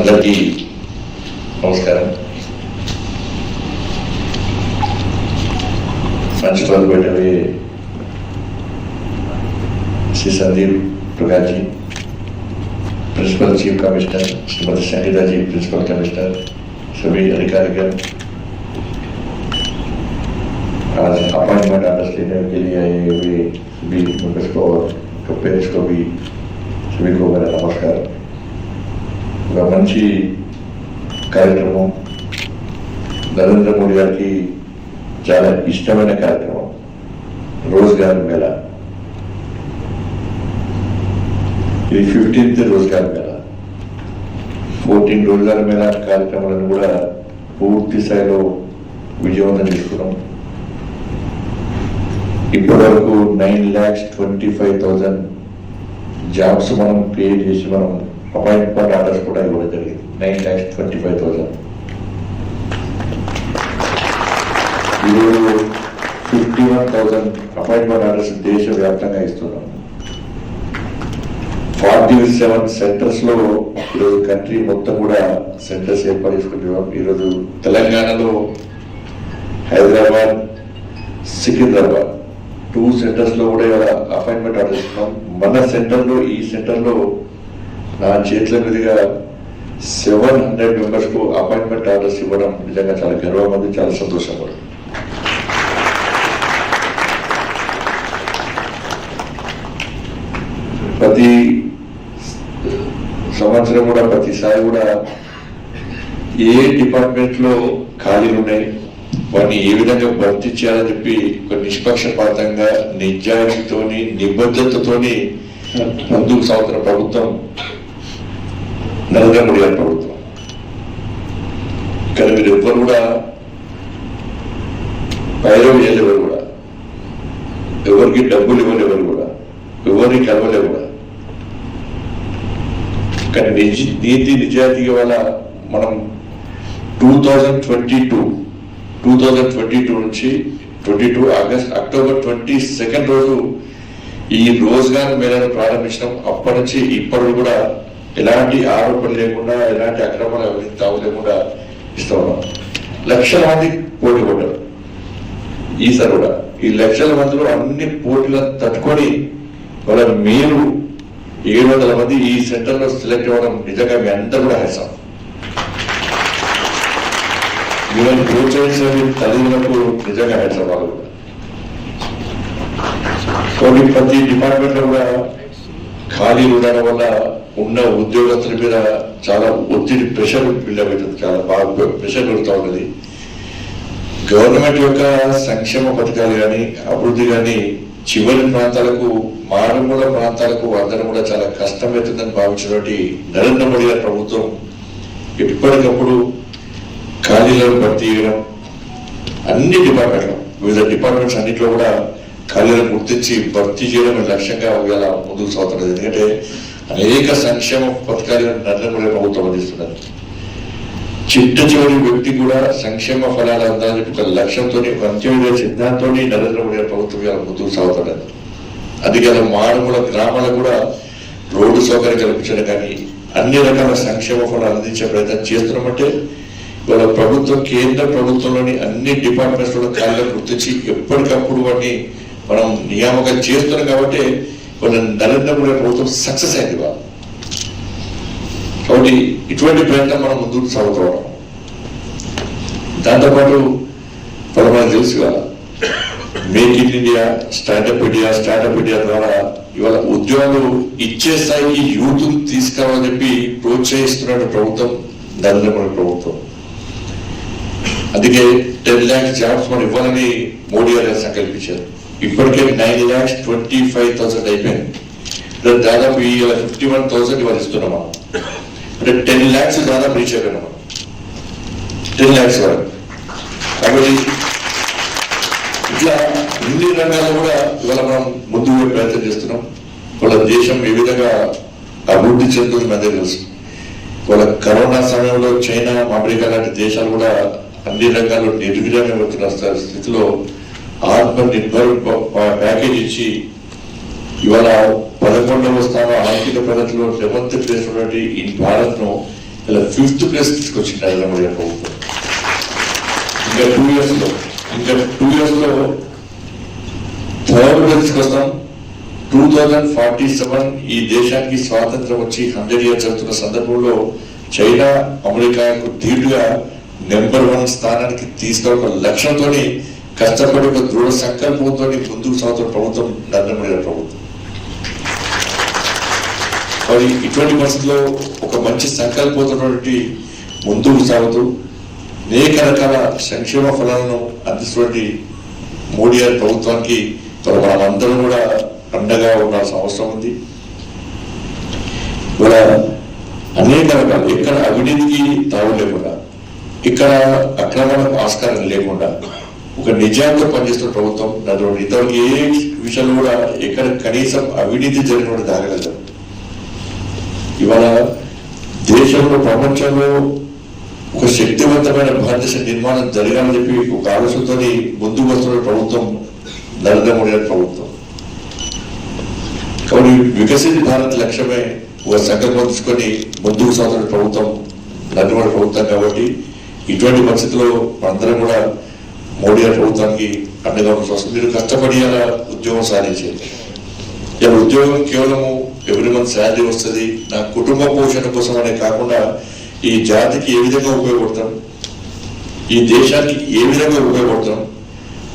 అందరికీ నమస్కారం. మంచి పెట్టబోయే Shri Sandeep Prakash ji, principal chief commissioner, Shrimati Sangeeta ji, principal commissioner, सभी अधिकारीगण आज अपॉइंटमेंट आर्डर्स लेने के लिए आए हुए सभी मेंबर्स को और पेरेंट्स को भी सभी को मेरा नमस्कार. मंची कार्यक्रम नरेंद्र मोदी गारी की చాలా ఇష్టమైన కార్యక్రమం రోజ్గార్ మేళా. ఇది 15th రోజ్గార్ మేళా. 14 రోజ్గార్ మేళా కార్యక్రమాలను కూడా పూర్తి స్థాయిలో విజయవంతం చేసుకున్నాం. ఇప్పటి వరకు 9,25,000 జాబ్స్ మనం క్రియేట్ చేసి మనం అపాయింట్మెంట్ ఆర్డర్స్ కూడా ఇవ్వడం జరిగింది. 9,25,000. ఈరోజు 51,000 అపాయింట్మెంట్ ఆర్డర్స్ దేశవ్యాప్తంగా ఇస్తున్నాం. 47 సెంటర్స్ లో ఈరోజు కంట్రీ మొత్తం కూడా సెంటర్స్ ఏర్పాటు చేసుకుంటున్నాం. ఈరోజు తెలంగాణలో హైదరాబాద్, సికింద్రాబాద్ 2 సెంటర్స్ లో కూడా ఇవాళ అపాయింట్మెంట్ ఆర్డర్ ఇస్తున్నాం. మన సెంటర్లో ఈ సెంటర్లో నా చేతుల మీదుగా 700 మెంబర్స్ కు అపాయింట్మెంట్ ఆర్డర్స్ ఇవ్వడం నిజంగా చాలా గర్వంగా ఉంది, చాలా సంతోషంగా ఉంది. ప్రతి సంవత్సరం కూడా ప్రతిసారి కూడా ఏ డిపార్ట్మెంట్ లో ఖాళీలు ఉన్నాయి వాటిని ఏ విధంగా భర్తీ చేయాలని చెప్పి ఒక నిష్పక్షపాతంగా నిజాయితీతోని నిబద్ధతతోని ముందుకు సాగుతున్న ప్రభుత్వం నరేంద్ర మోడీ గారి ప్రభుత్వం. కానీ మీరు ఎవ్వరు కూడా పైరవి చేయలేవారు కూడా, ఎవరికి డబ్బులు ఇవ్వలేవారు కూడా, ఎవరిని కలవలేవు కూడా. కానీ నీతి నిజాయితీ వల్ల మనం 2022 నుంచి 22 అక్టోబర్ 22 రోజు ఈ రోజ్గార్ మేళాను ప్రారంభించడం. అప్పటి నుంచి ఇప్పటి కూడా ఎలాంటి ఆరోపణలు లేకుండా, ఎలాంటి అక్రమాలు అవినీతి తావు లేకుండా ఇస్తా ఉన్నాం. లక్షల మంది పోటీ పడ్డారు ఈసారి కూడా. ఈ లక్షల మందిలో అన్ని పోటీలను తట్టుకొని వాళ్ళ మీరు 700 మంది ఈ సెంటర్ లో సెలెక్ట్ అవ్వడం నిజంగా మీ అందరూ కూడా హెసం. మిమ్మల్ని ప్రోత్సహించిన తల్లిదండ్రులకు నిజంగా హెసం. వాళ్ళు కూడా కొన్ని ప్రతి డిపార్ట్మెంట్ లో కూడా ఖాళీ ఉండడం వల్ల ఉన్న ఉద్యోగస్తుల మీద చాలా ఒత్తిడి, ప్రెషర్ బిల్డప్ అవుతుంది. చాలా బాగా ప్రెషర్ పెడుతూ ఉన్నది. గవర్నమెంట్ యొక్క సంక్షేమ పథకాలు కానీ అభివృద్ధి కానీ చివరి ప్రాంతాలకు, మారుమూల ప్రాంతాలకు అందరం కూడా చాలా కష్టమవుతుందని భావించినటువంటి నరేంద్ర మోడీ గారి ప్రభుత్వం ఎప్పటికప్పుడు ఖాళీలను భర్తీ చేయడం, అన్ని డిపార్ట్మెంట్లు, వివిధ డిపార్ట్మెంట్స్ అన్నింటిలో కూడా ఖాళీలను గుర్తించి భర్తీ చేయడం లక్ష్యంగా ఇలా ముందుకు సాగుతున్నది. ఎందుకంటే అనేక సంక్షేమ పథకాలను నరేంద్ర మోడీ ప్రభుత్వం అందిస్తున్నారు. చిట్ట చివరి వ్యక్తి కూడా సంక్షేమ ఫలాలు అందాలని ఒక లక్ష్యంతో, అంత్యోదయ సిద్ధాంతంతో నరేంద్ర మోడీ ప్రభుత్వం ఇలా ముందుకు సాగుతున్నది. అందుకే మారుమూల గ్రామాలకు కూడా రోడ్డు సౌకర్యం కల్పించడం కానీ అన్ని రకాల సంక్షేమ ఫలాలు అందించే ప్రయత్నం చేస్తున్నామంటే ఇవాళ ప్రభుత్వం, కేంద్ర ప్రభుత్వంలోని అన్ని డిపార్ట్మెంట్స్ కూడా ఖాళీలను గుర్తించి ఎప్పటికప్పుడు వాటిని మనం నియామకం చేస్తున్నాం. కాబట్టి వాళ్ళ నరేంద్ర మోడీ ప్రభుత్వం సక్సెస్ అయింది. కాబట్టి ఇటువంటి ప్రయత్నం మనం ముందుకు సాగుతాం. దాంతోపాటు మనకు తెలుసు కదా, make in India, startup India ద్వారా ఇవాళ ఉద్యోగాలు ఇచ్చే స్థాయికి యూత్ తీసుకురావాలని చెప్పి ప్రోత్సహిస్తున్న ప్రభుత్వం నరేంద్ర మోడీ ప్రభుత్వం. అందుకే 10 lakhs జాబ్స్ మనం ఇవ్వాలని మోడీ గారు సంకల్పించారు. ఇప్పటికే 9,25,000 అయిపోయింది. దాదాపు 51,000 ఇవాళ ఇస్తున్నాం. అంటే 10 lakhs దాదాపు రీచ్ అయిపోయినాం. 10 lakhs వరకు. కాబట్టి ఇట్లా అన్ని రంగాల్లో కూడా ఇవాళ మనం ముందుకు ప్రయత్నం చేస్తున్నాం. వాళ్ళ దేశం ఏ విధంగా అభివృద్ధి చెందుతుంది మన తెలుసు. వాళ్ళ కరోనా సమయంలో చైనా, అమెరికా లాంటి దేశాలు కూడా అన్ని రంగాల్లో నిర్విరామం అవుతున్న స్థితిలో ఆత్మనిర్భర్ ప్యాకేజ్ ఇచ్చి ఇవాళ 11వ స్థానం ఆర్థిక ప్రగతిలో 7th ప్లేస్ ఉన్నటువంటి ఈ భారత్ ను ఇలా 5th ప్లేస్ తీసుకొచ్చింది నరేంద్ర మోడీ గారి ప్రభుత్వం. ఇంకా 2 years లో 3rd ప్లేస్ తీసుకొస్తాం. 2047 ఈ దేశానికి స్వాతంత్రం వచ్చి 100 years అవుతున్న సందర్భంలో చైనా అమెరికాకు ధీటుగా నెంబర్ 1 స్థానానికి తీసుకున్న లక్ష్యంతో కష్టపడి ఒక దృఢ సంకల్పంతో ముందుకు సాగుతున్న ప్రభుత్వం నరేంద్ర మోడీ గారి ప్రభుత్వం. మరి ఇటువంటి పరిస్థితుల్లో ఒక మంచి సంకల్పంతో ముందుకు సాగుతూ అనేక రకాల సంక్షేమ ఫలాలను అందిస్తున్నటువంటి మోడీ గారి ప్రభుత్వానికి మనమందరం కూడా అండగా ఉండాల్సిన అవసరం ఉంది. ఇవాళ అనేక రకాలు ఇక్కడ అవినీతికి తావు లేకుండా, ఇక్కడ అక్రమాలకు ఆస్కారం లేకుండా ఒక నిజాంతో పనిచేస్తున్న ప్రభుత్వం నడువు. ఇంతవరకు ఏ విషయంలో కూడా ఎక్కడ కనీసం అవినీతి జరిగిన దాగలేదు. ఇవాళ దేశంలో ప్రపంచంలో ఒక శక్తివంతమైన భారతదేశ నిర్మాణం జరగాలని చెప్పి ఒక ఆలోచనతో ముందుకు వస్తున్న ప్రభుత్వం నరేంద్ర మోడీ గారి ప్రభుత్వం. కాబట్టి వికసిత భారత్ లక్ష్యమే ఒక సంకల్పం తీసుకొని ముందుకు సాగుతున్న ప్రభుత్వం నరేంద్ర మోడీ ప్రభుత్వం. కాబట్టి ఇటువంటి పరిస్థితుల్లో మనందరం కూడా మోడీ గారి ప్రభుత్వానికి అండగా వస్తుంది. మీరు కష్టపడి అలా ఉద్యోగం సాధించేది. ఇలా ఉద్యోగం కేవలము ఎవ్రీ మంత్ శాలరీ వస్తుంది, నా కుటుంబ పోషణ కోసం అనే కాకుండా ఈ జాతికి ఏ విధంగా ఉపయోగపడతాం, ఈ దేశానికి ఏ విధంగా ఉపయోగపడతాం,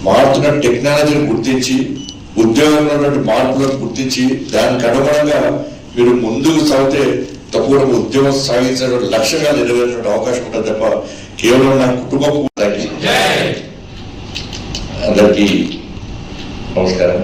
మారుతున్న టెక్నాలజీని గుర్తించి ఉద్యోగంలో ఉన్నటువంటి మార్పులను గుర్తించి దానికి అనుగుణంగా మీరు ముందుకు సాగితే తప్పకుండా ఉద్యోగం సాగించడం లక్ష్యంగా నెరవేర్చిన అవకాశం ఉంటుంది తప్ప కేవలం నా కుటుంబం. అందరికీ నమస్కారం.